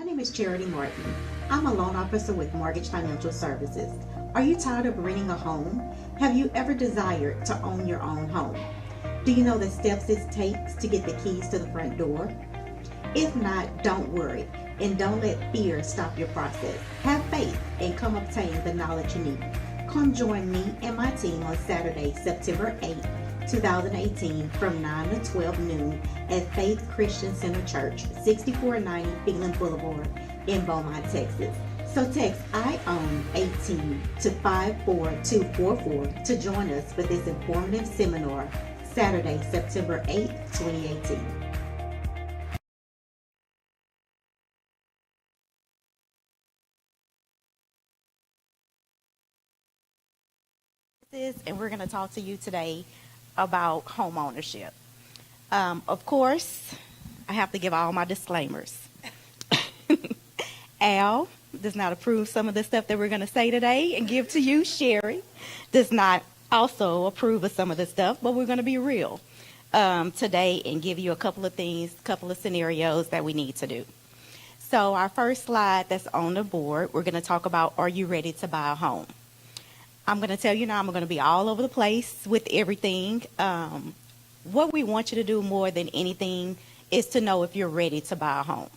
name is Charity Martin. I'm a loan officer with Mortgage Financial Services. Are you tired of renting a home? Have you ever desired to own your own home? Do you know the steps it takes to get the keys to the front door? If not, don't worry, and don't let fear stop your process. Have faith and come obtain the knowledge you need. Come join me and my team on Saturday, September 8th, 2018 from 9 to 12 noon at Faith Christian Center Church, 6490 Phelan Boulevard in Beaumont, Texas. So text iOWN18 to 54244 to join us for this informative seminar, Saturday, September 8th, 2018. And we're going to talk to you today about home ownership. Of course, I have to give all my disclaimers. Al does not approve some of the stuff that we're going to say today and give to you. Sherry does not also approve of some of the stuff, but we're going to be real today and give you a couple of things, a couple of scenarios that we need to do. So our first slide that's on the board, we're going to talk about, are you ready to buy a home? I'm going to tell you now, I'm going to be all over the place with everything. What we want you to do more than anything is to know if you're ready to buy a home.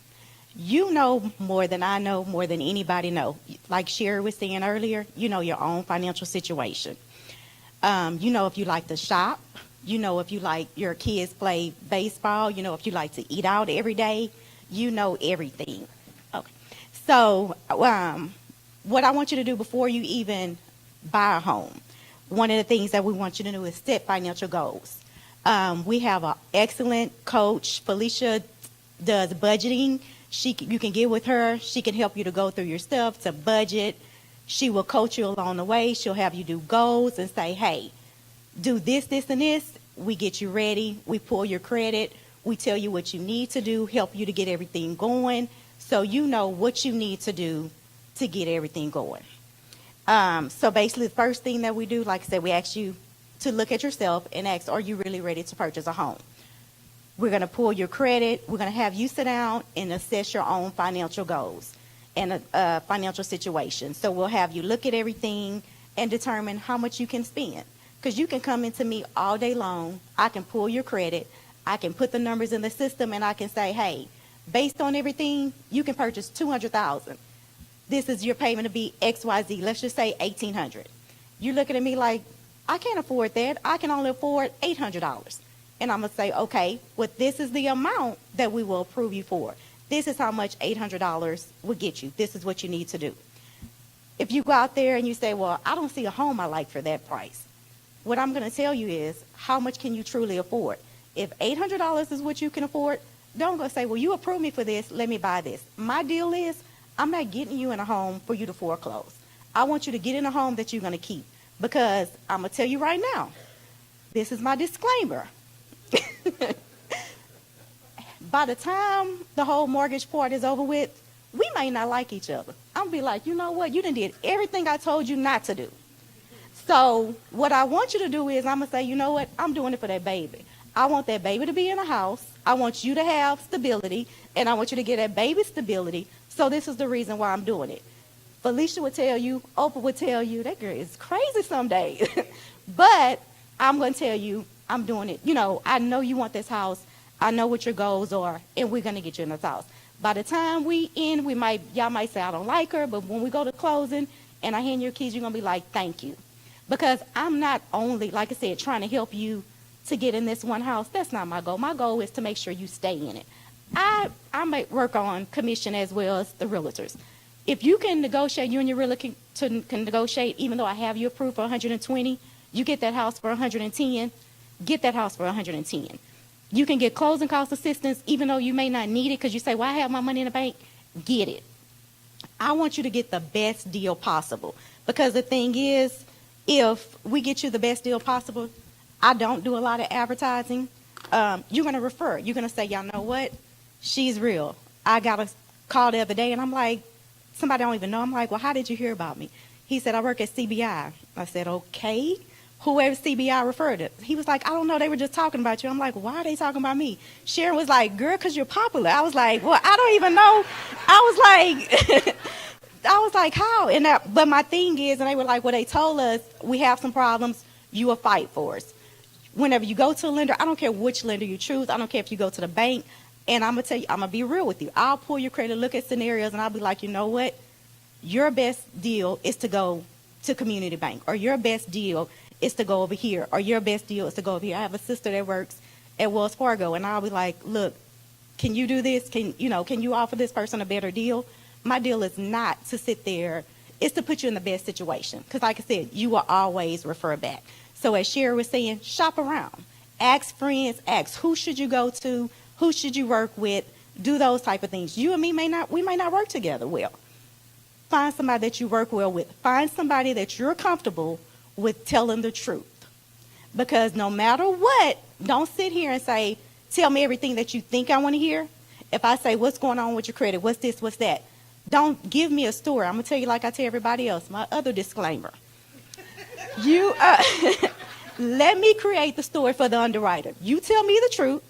You know more than I know, more than anybody know. Like Sherry was saying earlier, you know your own financial situation. You know if you like to shop. You know if you like your kids play baseball. You know if you like to eat out every day. You know everything. Okay. So what I want you to do before you even buy a home, one of the things that we want you to do is set financial goals. We have an excellent coach. Felicia does budgeting. You can get with her. She can help you to go through your stuff, to budget. She will coach you along the way. She'll have you do goals and say, hey, do this, this, and this. We get you ready. We pull your credit. We tell you what you need to do, help you to get everything going, so you know what you need to do to get everything going. So basically, the first thing that we do, like I said, we ask you to look at yourself and ask, are you really ready to purchase a home? We're going to pull your credit. We're going to have you sit down and assess your own financial goals and a financial situation. So we'll have you look at everything and determine how much you can spend. Because you can come into me all day long. I can pull your credit. I can put the numbers in the system, and I can say, hey, based on everything, you can purchase $200,000. This is your payment to be XYZ. Let's just say $1,800. You're looking at me like, I can't afford that. I can only afford $800. And I'm going to say, okay, well, this is the amount that we will approve you for. This is how much $800 will get you. This is what you need to do. If you go out there and you say, well, I don't see a home I like for that price, what I'm going to tell you is, how much can you truly afford? If $800 is what you can afford, don't go say, well, you approve me for this, let me buy this. My deal is, I'm not getting you in a home for you to foreclose. I want you to get in a home that you're going to keep, because I'm going to tell you right now, this is my disclaimer. By the time the whole mortgage part is over with, we may not like each other. I'm going to be like, you know what? You done did everything I told you not to do. So what I want you to do is, I'm going to say, you know what? I'm doing it for that baby. I want that baby to be in a house. I want you to have stability, and I want you to get that baby stability. So this is the reason why I'm doing it. Felicia would tell you, Oprah would tell you, that girl is crazy some days. But I'm going to tell you, I'm doing it. You know, I know you want this house. I know what your goals are, and we're going to get you in this house. By the time we end, y'all might say, I don't like her, but when we go to closing and I hand your keys, you're going to be like, thank you. Because I'm not only, like I said, trying to help you to get in this one house. That's not my goal. My goal is to make sure you stay in it. I might work on commission as well as the realtors. If you can negotiate, you and your realtor can negotiate, even though I have you approved for 120, you get that house for 110, get that house for 110. You can get closing cost assistance, even though you may not need it because you say, well, I have my money in the bank, get it. I want you to get the best deal possible, because the thing is, if we get you the best deal possible, I don't do a lot of advertising. You're going to refer. You're going to say, y'all know what? She's real. I got a call the other day, and I'm like, somebody I don't even know. I'm like, well, how did you hear about me? He said, I work at CBI. I said, okay. Whoever CBI referred it. He was like, I don't know. They were just talking about you. I'm like, why are they talking about me? Sharon was like, girl, because you're popular. I was like, well, I don't even know. I was like, I was like, how? And but my thing is, and they were like, well, they told us we have some problems. You will fight for us. Whenever you go to a lender, I don't care which lender you choose. I don't care if you go to the bank. And I'm going to tell you, I'm going to be real with you. I'll pull your credit, look at scenarios, and I'll be like, you know what? Your best deal is to go to Community Bank, or your best deal is to go over here, or your best deal is to go over here. I have a sister that works at Wells Fargo, and I'll be like, look, can you do this? Can you offer this person a better deal? My deal is not to sit there. It's to put you in the best situation. Because like I said, you will always refer back. So as Sherry was saying, shop around. Ask friends, ask who should you go to, who should you work with, do those type of things. You and me may not work together well. Find somebody that you work well with. Find somebody that you're comfortable with telling the truth. Because no matter what, don't sit here and say, tell me everything that you think I want to hear. If I say, what's going on with your credit? What's this? What's that? Don't give me a story. I'm going to tell you like I tell everybody else. My other disclaimer. You let me create the story for the underwriter. You tell me the truth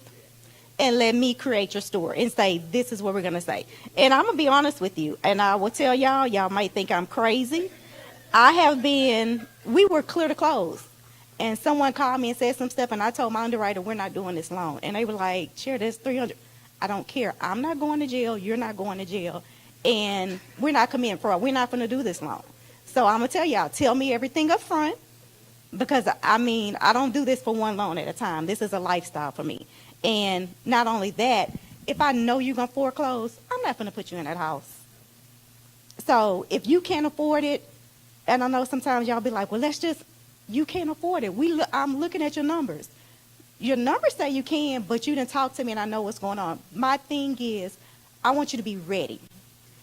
and let me create your story and say, this is what we're going to say. And I'm going to be honest with you. And I will tell y'all might think I'm crazy. We were clear to close. And someone called me and said some stuff, and I told my underwriter, we're not doing this loan. And they were like, Chair, there's 300. I don't care. I'm not going to jail. You're not going to jail. And we're not committing fraud. We're not going to do this loan. So I'm going to tell y'all, tell me everything up front. Because, I don't do this for one loan at a time. This is a lifestyle for me. And not only that, if I know you're going to foreclose, I'm not going to put you in that house. So if you can't afford it, and I know sometimes y'all be like, well, you can't afford it. I'm looking at your numbers. Your numbers say you can, but you didn't talk to me and I know what's going on. My thing is, I want you to be ready.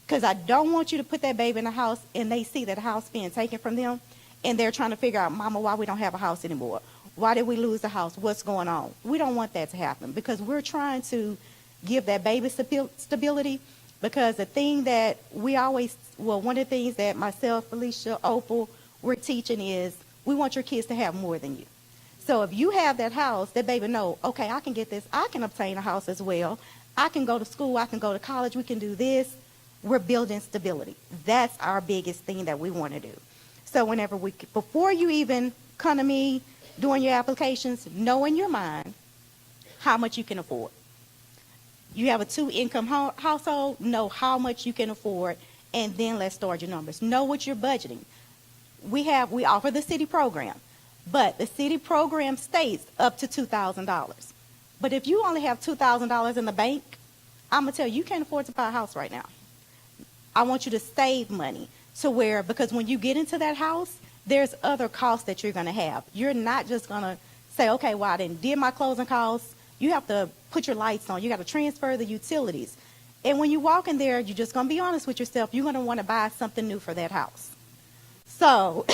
Because I don't want you to put that baby in the house and they see that the house being taken from them. And they're trying to figure out, Mama, why we don't have a house anymore? Why did we lose the house? What's going on? We don't want that to happen because we're trying to give that baby stability. Because the thing that one of the things that myself, Felicia, Opal, we're teaching is we want your kids to have more than you. So if you have that house, that baby know, okay, I can get this. I can obtain a house as well. I can go to school. I can go to college. We can do this. We're building stability. That's our biggest thing that we want to do. So before you even come to me doing your applications, know in your mind how much you can afford. You have a 2-income household, know how much you can afford, and then let's start your numbers. Know what you're budgeting. We offer the city program, but the city program states up to $2,000. But if you only have $2,000 in the bank, I'm going to tell you, you can't afford to buy a house right now. I want you to save money because when you get into that house, there's other costs that you're going to have. You're not just going to say, okay, well, I did my closing costs. You have to put your lights on. You got to transfer the utilities. And when you walk in there, you're just going to be honest with yourself. You're going to want to buy something new for that house. So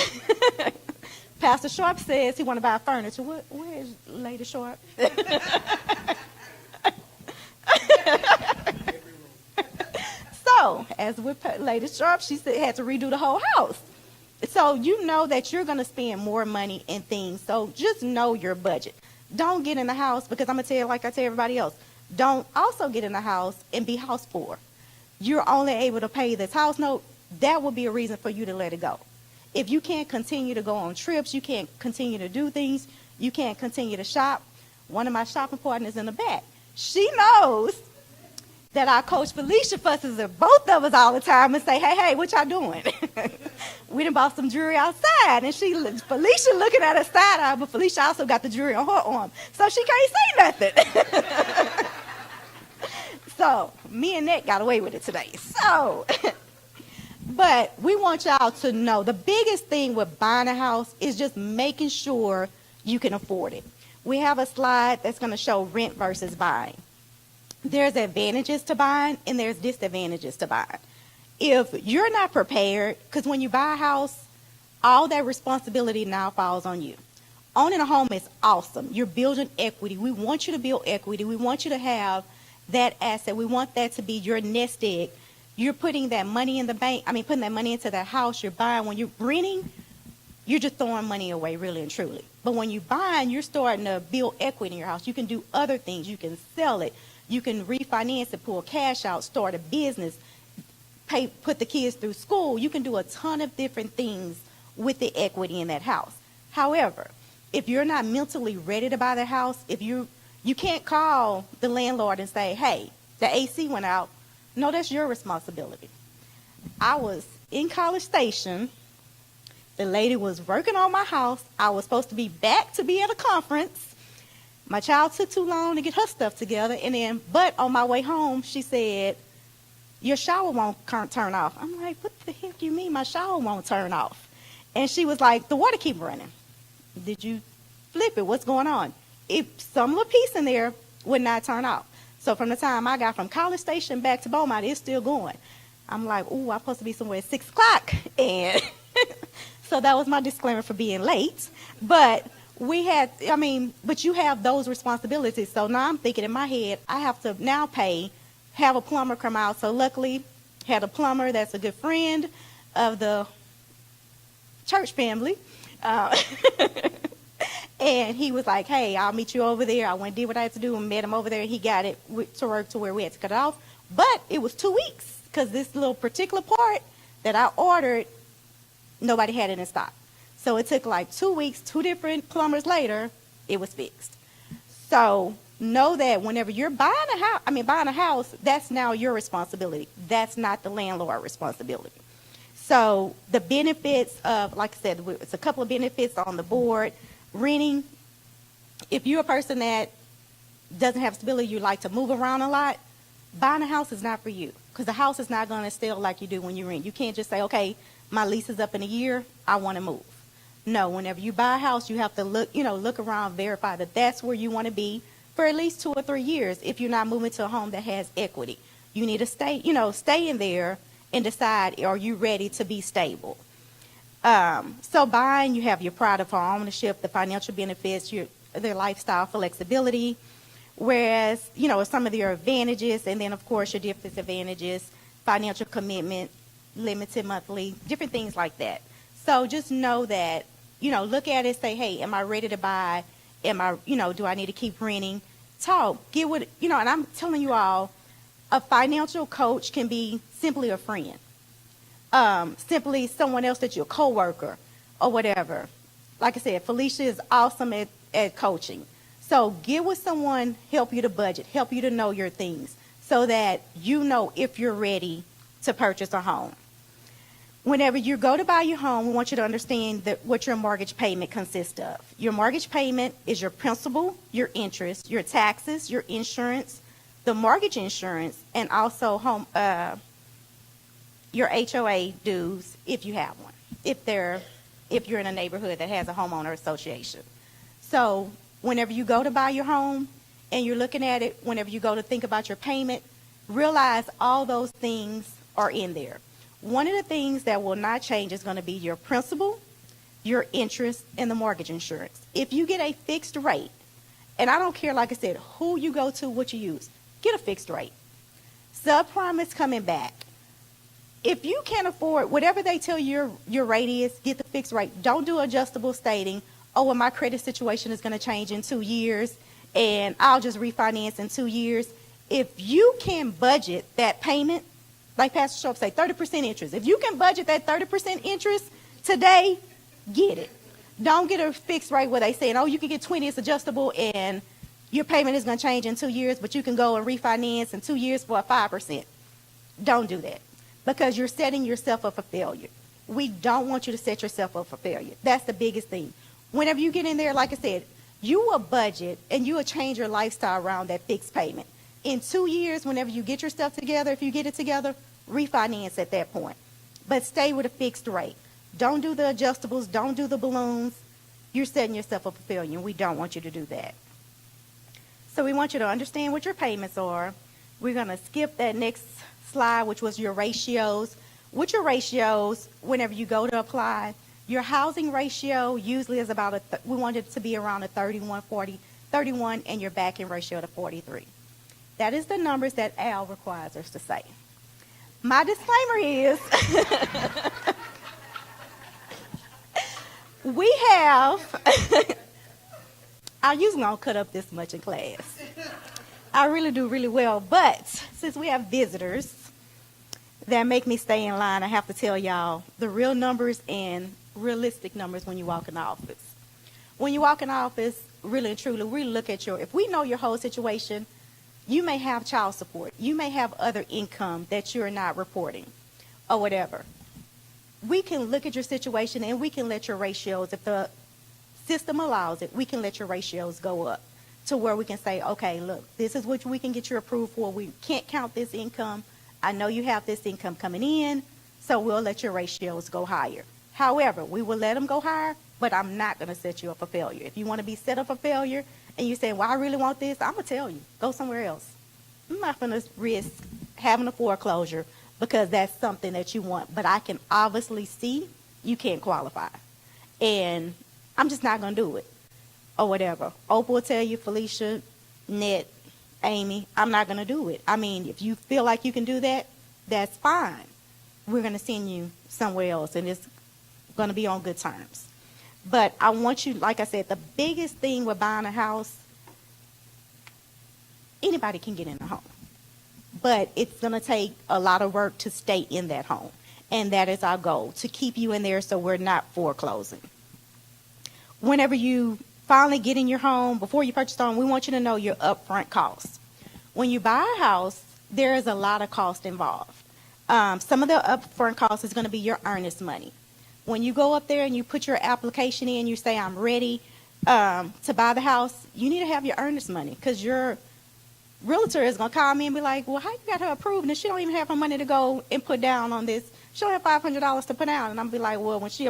Pastor Sharp says he want to buy furniture. Where is Lady Sharp? So, as with Lady Sharp, she said had to redo the whole house. So you know that you're going to spend more money in things. So just know your budget. Don't get in the house because I'm going to tell you like I tell everybody else. Don't also get in the house and be house poor. You're only able to pay this house note. That would be a reason for you to let it go. If you can't continue to go on trips, you can't continue to do things, you can't continue to shop. One of my shopping partners in the back, she knows that our coach Felicia fusses at both of us all the time and say, hey, what y'all doing? We done bought some jewelry outside. And Felicia looking at her side eye, but Felicia also got the jewelry on her arm. So she can't say nothing. So me and Nat got away with it today. So, but we want y'all to know the biggest thing with buying a house is just making sure you can afford it. We have a slide that's going to show rent versus buying. There's advantages to buying and there's disadvantages to buying. If you're not prepared, because when you buy a house, all that responsibility now falls on you. Owning a home is awesome. You're building equity. We want you to build equity. We want you to have that asset. We want that to be your nest egg. You're putting that money in the bank. Putting that money into that house you're buying. When you're renting, you're just throwing money away, really and truly. But when you're buying, you're starting to build equity in your house. You can do other things. You can sell it. You can refinance it, pull cash out, start a business. put the kids through school. You can do a ton of different things with the equity in that house. However, if you're not mentally ready to buy the house, if you can't call the landlord and say, hey, the AC went out. No, that's your responsibility. I was in College Station. The lady was working on my house. I was supposed to be back to be at a conference. My child took too long to get her stuff together. But on my way home, she said, your shower won't turn off. I'm like, what the heck do you mean my shower won't turn off? And she was like, the water keep running. Did you flip it? What's going on? If some little piece in there would not turn off. So from the time I got from College Station back to Beaumont, it's still going. I'm like, ooh, I'm supposed to be somewhere at 6 o'clock. And so that was my disclaimer for being late. But but you have those responsibilities. So now I'm thinking in my head, I have to now have a plumber come out. So luckily, had a plumber that's a good friend of the church family. And he was like, hey, I'll meet you over there. I went and did what I had to do and met him over there. He got it to work to where we had to cut it off. But it was 2 weeks because this little particular part that I ordered, nobody had it in stock. So it took like 2 weeks, 2 different plumbers later, it was fixed. So know that whenever you're buying a house, that's now your responsibility. That's not the landlord's responsibility. So the benefits of, like I said, it's a couple of benefits on the board. Renting, if you're a person that doesn't have stability, you like to move around a lot, buying a house is not for you because the house is not going to stay like you do when you rent. You can't just say, okay, my lease is up in a year, I want to move. No, whenever you buy a house, you have to look around, verify that that's where you want to be for at least 2 or 3 years. If you're not moving to a home that has equity, you need to stay in there and decide, are you ready to be stable? So buying, you have your pride of home ownership, the financial benefits, their lifestyle flexibility, whereas, some of their advantages, and then, of course, your disadvantages, financial commitment, limited monthly, different things like that. So just know that, look at it, say, hey, am I ready to buy? Do I need to keep renting? Talk, and I'm telling you all, a financial coach can be simply a friend. Simply someone else that you're a coworker or whatever. Like I said, Felicia is awesome at coaching. So get with someone, help you to budget, help you to know your things so that you know if you're ready to purchase a home. Whenever you go to buy your home, we want you to understand what your mortgage payment consists of. Your mortgage payment is your principal, your interest, your taxes, your insurance, the mortgage insurance, and also your HOA dues if you have one, if you're in a neighborhood that has a homeowner association. So whenever you go to buy your home and you're looking at it, whenever you go to think about your payment, realize all those things are in there. One of the things that will not change is going to be your principal, your interest, and the mortgage insurance. If you get a fixed rate, and I don't care, like I said, who you go to, what you use, get a fixed rate. Subprime is coming back. If you can't afford whatever they tell you your rate is, get the fixed rate. Don't do adjustable stating, oh, well, my credit situation is going to change in 2 years, and I'll just refinance in 2 years. If you can budget that payment, like Pastor Sharp say, 30% interest. If you can budget that 30% interest today, get it. Don't get a fixed rate where they saying, oh, you can get 20, it's adjustable, and your payment is going to change in 2 years, but you can go and refinance in 2 years for a 5%. Don't do that because you're setting yourself up for failure. We don't want you to set yourself up for failure. That's the biggest thing. Whenever you get in there, like I said, you will budget and you will change your lifestyle around that fixed payment. In 2 years, whenever you get your stuff together, if you get it together, refinance at that point. But stay with a fixed rate. Don't do the adjustables. Don't do the balloons. You're setting yourself up for failure, and we don't want you to do that. So we want you to understand what your payments are. We're going to skip that next slide, which was your ratios. With your ratios, whenever you go to apply, your housing ratio usually is about we want it to be around a 31, and your backing ratio to 43. That is the numbers that Al requires us to say. My disclaimer is we have, I usually don't cut up this much in class. I really do really well, but since we have visitors, that make me stay in line, I have to tell y'all the real numbers and realistic numbers when you walk in the office. When you walk in the office, really and truly, we look at if we know your whole situation, you may have child support. You may have other income that you're not reporting or whatever. We can look at your situation and we can let your ratios, if the system allows it, we can let your ratios go up to where we can say, okay, look, this is what we can get you approved for. We can't count this income. I know you have this income coming in, so we'll let your ratios go higher. However, we will let them go higher, but I'm not going to set you up for failure. If you want to be set up for failure and you say, well, I really want this, I'm going to tell you, go somewhere else. I'm not going to risk having a foreclosure because that's something that you want, but I can obviously see you can't qualify. And I'm just not going to do it or whatever. Oprah will tell you, Felicia, Ned, Amy, I'm not going to do it. I mean, if you feel like you can do that, that's fine. We're going to send you somewhere else, and it's going to be on good terms. But I want you, like I said, the biggest thing with buying a house, anybody can get in a home. But it's going to take a lot of work to stay in that home. And that is our goal, to keep you in there so we're not foreclosing. Whenever you finally get in your home, before you purchase the home, we want you to know your upfront costs. When you buy a house, there is a lot of cost involved. Some of the upfront costs is going to be your earnest money. When you go up there and you put your application in, you say, I'm ready to buy the house, you need to have your earnest money, because your realtor is going to call me and be like, well, how you got her approved and she don't even have her money to go and put down on this? She don't have $500 to put down. And I'm be like, well, when she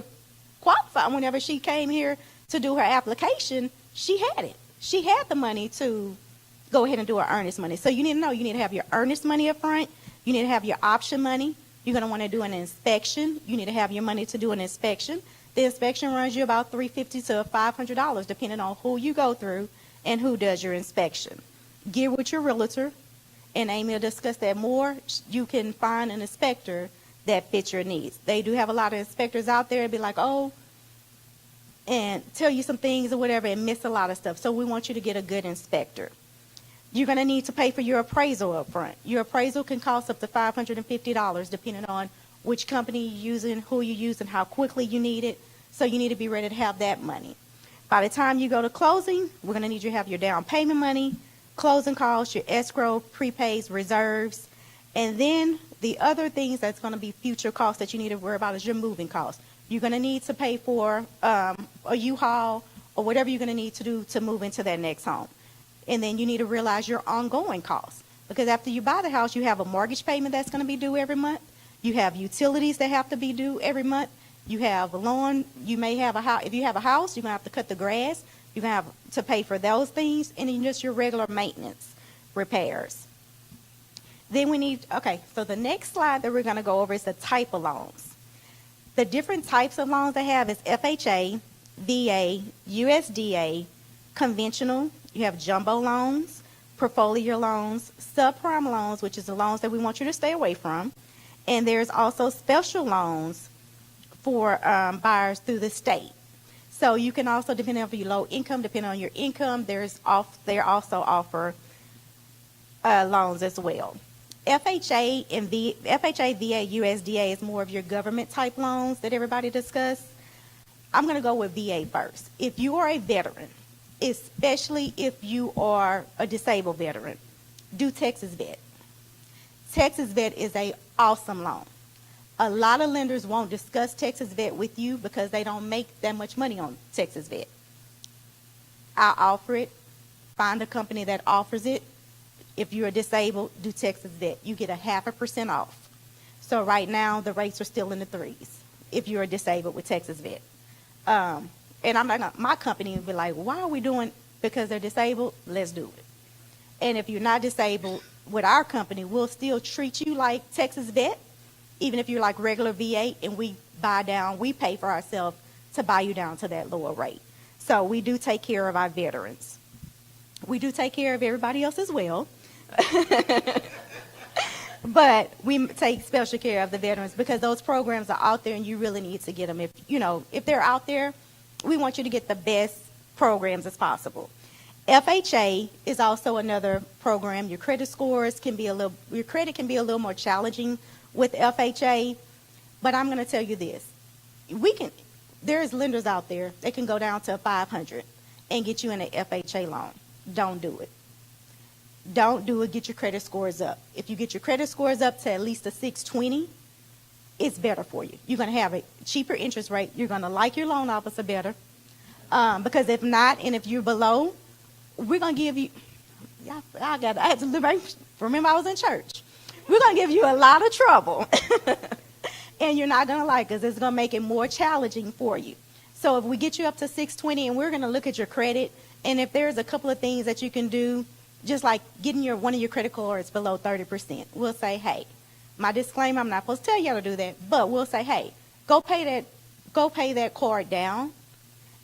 qualified, whenever she came here to do her application, she had it. She had the money to go ahead and do her earnest money. So you need to know, you need to have your earnest money up front. You need to have your option money. You're going to want to do an inspection. You need to have your money to do an inspection. The inspection runs you about $350 to $500, depending on who you go through and who does your inspection. Get with your realtor, and Amy will discuss that more. You can find an inspector that fits your needs. They do have a lot of inspectors out there and be like, oh, and tell you some things or whatever and miss a lot of stuff. So we want you to get a good inspector. You're going to need to pay for your appraisal up front. Your appraisal can cost up to $550 depending on which company you're using, who you're using, how quickly you need it. So you need to be ready to have that money. By the time you go to closing, we're going to need you to have your down payment money, closing costs, your escrow, prepays, reserves. And then the other things that's going to be future costs that you need to worry about is your moving costs. You're going to need to pay for a U-Haul or whatever you're going to need to do to move into that next home. And then you need to realize your ongoing costs. Because after you buy the house, you have a mortgage payment that's going to be due every month. You have utilities that have to be due every month. You have a loan. You may have a house. If you have a house, you're going to have to cut the grass. You're going to have to pay for those things. And then just your regular maintenance, repairs. Then we need, okay, so the next slide that we're going to go over is the type of loans. The different types of loans they have is FHA, VA, USDA, conventional. You have jumbo loans, portfolio loans, subprime loans, which is the loans that we want you to stay away from. And there's also special loans for buyers through the state. So you can also, depending on your low income, depending on your income, they also offer loans as well. FHA, VA, USDA is more of your government type loans that everybody discuss. I'm going to go with VA first. If you are a veteran, especially if you are a disabled veteran, do Texas Vet. Texas Vet is an awesome loan. A lot of lenders won't discuss Texas Vet with you because they don't make that much money on Texas Vet. I offer it. Find a company that offers it. If you're disabled, do Texas Vet. You get a 0.5% off. So right now, the rates are still in the 3s if you're disabled with Texas Vet. And I'm not gonna, my company will be like, why are we doing, because they're disabled, let's do it. And if you're not disabled, with our company, we'll still treat you like Texas Vet, even if you're like regular VA, and we pay for ourselves to buy you down to that lower rate. So we do take care of our veterans. We do take care of everybody else as well. But we take special care of the veterans because those programs are out there and you really need to get them. If they're out there, we want you to get the best programs as possible. FHA is also another program. Your credit can be a little more challenging with FHA, but I'm going to tell you this. There's lenders out there that can go down to 500 and get you in an FHA loan. Don't do it. Don't do it. Get your credit scores up. If you get your credit scores up to at least a 620, it's better for you. You're going to have a cheaper interest rate. You're going to like your loan officer better. Because if not, and if you're below, we're going to give you, I had to remember I was in church. We're going to give you a lot of trouble. And you're not going to like us. It's going to make it more challenging for you. So if we get you up to 620 and we're going to look at your credit, and if there's a couple of things that you can do, just like getting one of your credit cards below 30%, we'll say, hey, my disclaimer, I'm not supposed to tell you how to do that, but we'll say, hey, go pay that card down,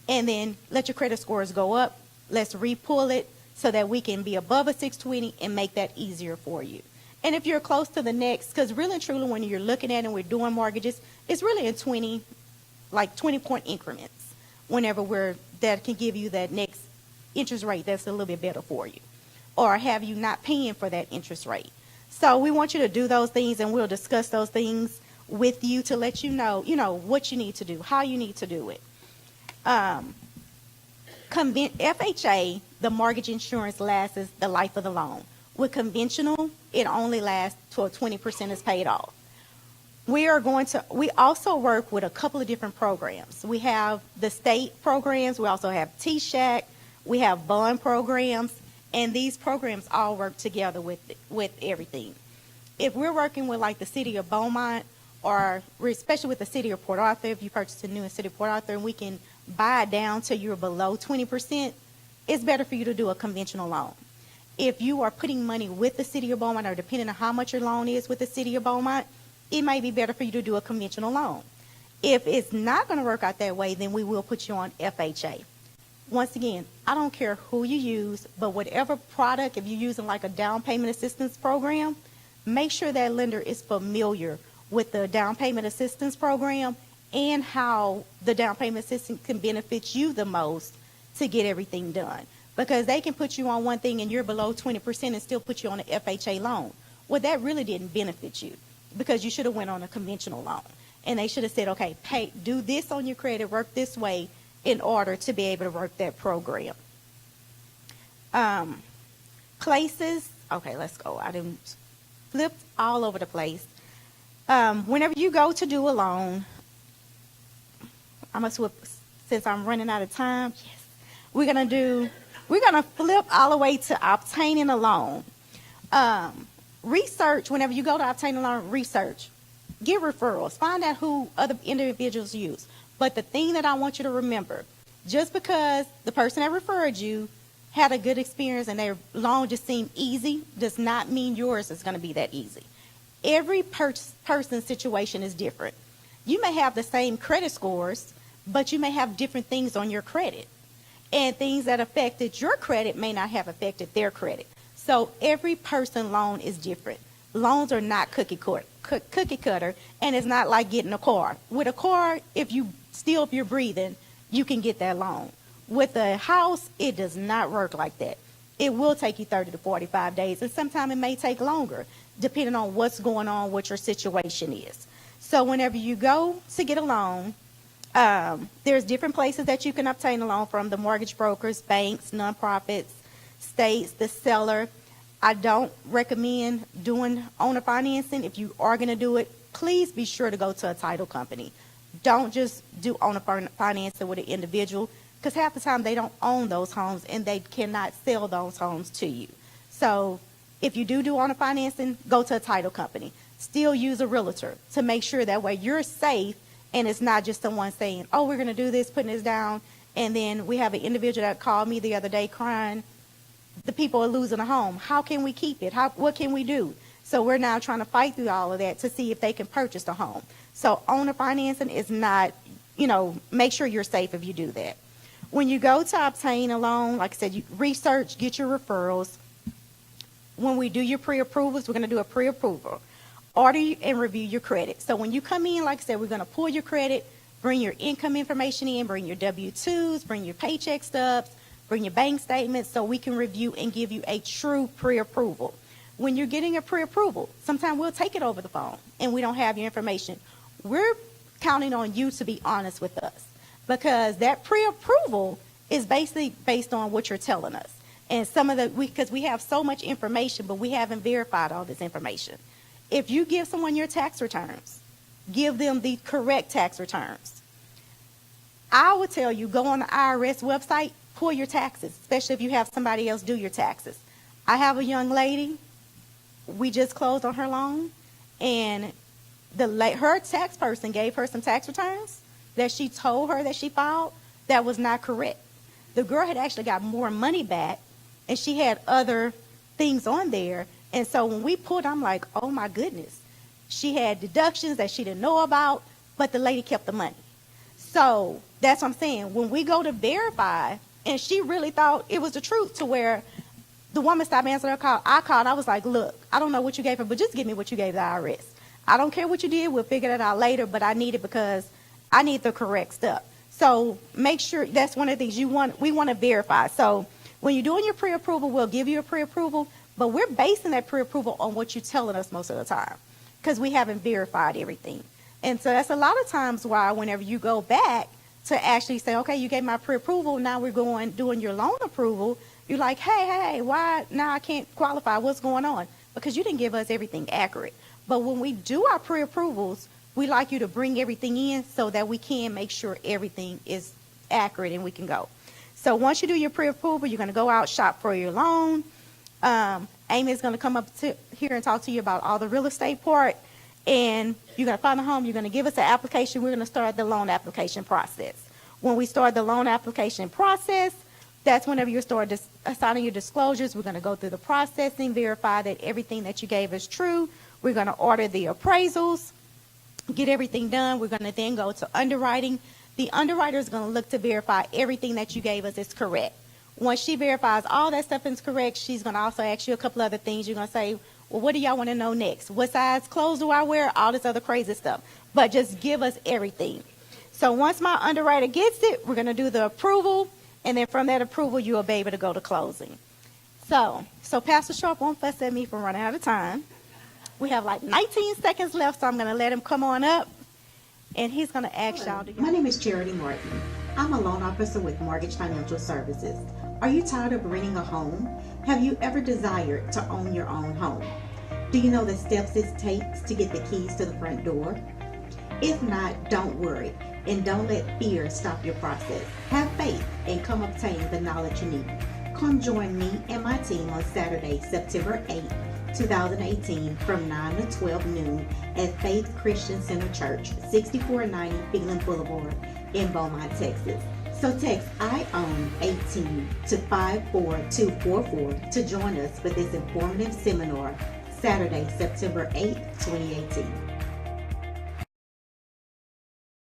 and then let your credit scores go up. Let's re-pull it so that we can be above a 620 and make that easier for you. And if you're close to the next, because really and truly when you're looking at and we're doing mortgages, it's really in 20-point increments whenever that can give you that next interest rate that's a little bit better for you, or have you not paying for that interest rate. So we want you to do those things, and we'll discuss those things with you to let you know what you need to do, how you need to do it. FHA, the mortgage insurance lasts the life of the loan. With conventional, it only lasts till 20% is paid off. We also work with a couple of different programs. We have the state programs. We also have T-SHAC. We have bond programs. And these programs all work together with everything. If we're working with like the city of Beaumont, or especially with the city of Port Arthur, if you purchase a new in the city of Port Arthur and we can buy it down till you're below 20%, it's better for you to do a conventional loan. If you are putting money with the city of Beaumont, or depending on how much your loan is with the city of Beaumont, it may be better for you to do a conventional loan. If it's not going to work out that way, then we will put you on FHA. Once again, I don't care who you use, but whatever product, if you're using like a down payment assistance program, make sure that lender is familiar with the down payment assistance program and how the down payment assistance can benefit you the most to get everything done. Because they can put you on one thing and you're below 20% and still put you on an FHA loan. Well, that really didn't benefit you, because you should have went on a conventional loan. And they should have said, okay, do this on your credit, work this way in order to be able to work that program. Places, okay, let's go. I didn't flip all over the place. Whenever you go to do a loan, since I'm running out of time, yes, we're going to flip all the way to obtaining a loan. Research, whenever you go to obtain a loan, research. Get referrals. Find out who other individuals use. But the thing that I want you to remember, just because the person that referred you had a good experience and their loan just seemed easy, does not mean yours is going to be that easy. Every person's situation is different. You may have the same credit scores, but you may have different things on your credit. And things that affected your credit may not have affected their credit. So every person loan is different. Loans are not cookie cutter, and it's not like getting a car. With a car, if you're breathing, you can get that loan. With a house, it does not work like that. It will take you 30 to 45 days, and sometimes it may take longer, depending on what's going on, what your situation is. So whenever you go to get a loan, there's different places that you can obtain a loan from: the mortgage brokers, banks, nonprofits, states, the seller. I don't recommend doing owner financing. If you are going to do it, please be sure to go to a title company. Don't just do owner financing with an individual, because half the time they don't own those homes and they cannot sell those homes to you. So if you do owner financing, go to a title company. Still use a realtor to make sure that way you're safe, and it's not just someone saying, oh, we're going to do this, putting this down. And then we have an individual that called me the other day crying, the people are losing a home. How can we keep it? What can we do? So we're now trying to fight through all of that to see if they can purchase the home. So owner financing is not, make sure you're safe if you do that. When you go to obtain a loan, like I said, you research, get your referrals. When we do your pre-approvals, we're going to do a pre-approval. Order and review your credit. So when you come in, like I said, we're going to pull your credit, bring your income information in, bring your W-2s, bring your paycheck stubs, bring your bank statements, so we can review and give you a true pre-approval. when you're getting a pre-approval, sometimes we'll take it over the phone and we don't have your information. We're counting on you to be honest with us, because that pre-approval is basically based on what you're telling us. And some of the, because we have so much information, but we haven't verified all this information. If you give someone your tax returns, give them the correct tax returns. I would tell you, go on the IRS website, pull your taxes, especially if you have somebody else do your taxes. I have a young lady, we just closed on her loan, and her tax person gave her some tax returns that she told her that she filed that was not correct. The girl had actually got more money back, and she had other things on there. And so when we pulled, I'm like, oh my goodness. She had deductions that she didn't know about, but the lady kept the money. So that's what I'm saying. When we go to verify, and she really thought it was the truth, to where the woman stopped answering her call. I called. I was like, look, I don't know what you gave her, but just give me what you gave the IRS. I don't care what you did. We'll figure that out later, but I need it because I need the correct stuff. So make sure that's one of the things we want to verify. So when you're doing your pre-approval, we'll give you a pre-approval, but we're basing that pre-approval on what you're telling us most of the time, because we haven't verified everything. And so that's a lot of times why whenever you go back to actually say, okay, you gave my pre-approval, now we're doing your loan approval, you're like, hey, why now I can't qualify? What's going on? Because you didn't give us everything accurate. But when we do our pre-approvals, we like you to bring everything in so that we can make sure everything is accurate and we can go. So once you do your pre-approval, you're going to go out, shop for your loan. Amy is going to come up here and talk to you about all the real estate part. And you're going to find a home. You're going to give us an application. We're going to start the loan application process. When we start the loan application process, that's whenever you start assigning your disclosures. We're going to go through the processing, verify that everything that you gave is true. We're going to order the appraisals, get everything done. We're going to then go to underwriting. The underwriter is going to look to verify everything that you gave us is correct. Once she verifies all that stuff is correct, she's going to also ask you a couple other things. You're going to say, well, what do y'all want to know next? What size clothes do I wear? All this other crazy stuff. But just give us everything. So once my underwriter gets it, we're going to do the approval. And then from that approval, you will be able to go to closing. So Pastor Sharp won't fuss at me for running out of time. We have like 19 seconds left, so I'm going to let him come on up. And he's going to ask y'all. My name is Charity Martin. I'm a loan officer with Mortgage Financial Services. Are you tired of renting a home? Have you ever desired to own your own home? Do you know the steps it takes to get the keys to the front door? If not, don't worry, and don't let fear stop your process. Have faith and come obtain the knowledge you need. Come join me and my team on Saturday, September 8th, 2018 from 9 to 12 noon at Faith Christian Center Church, 6490 Phelan Boulevard in Beaumont, Texas. So text iOWN18 to 54244 to join us for this informative seminar, Saturday, September 8th, 2018.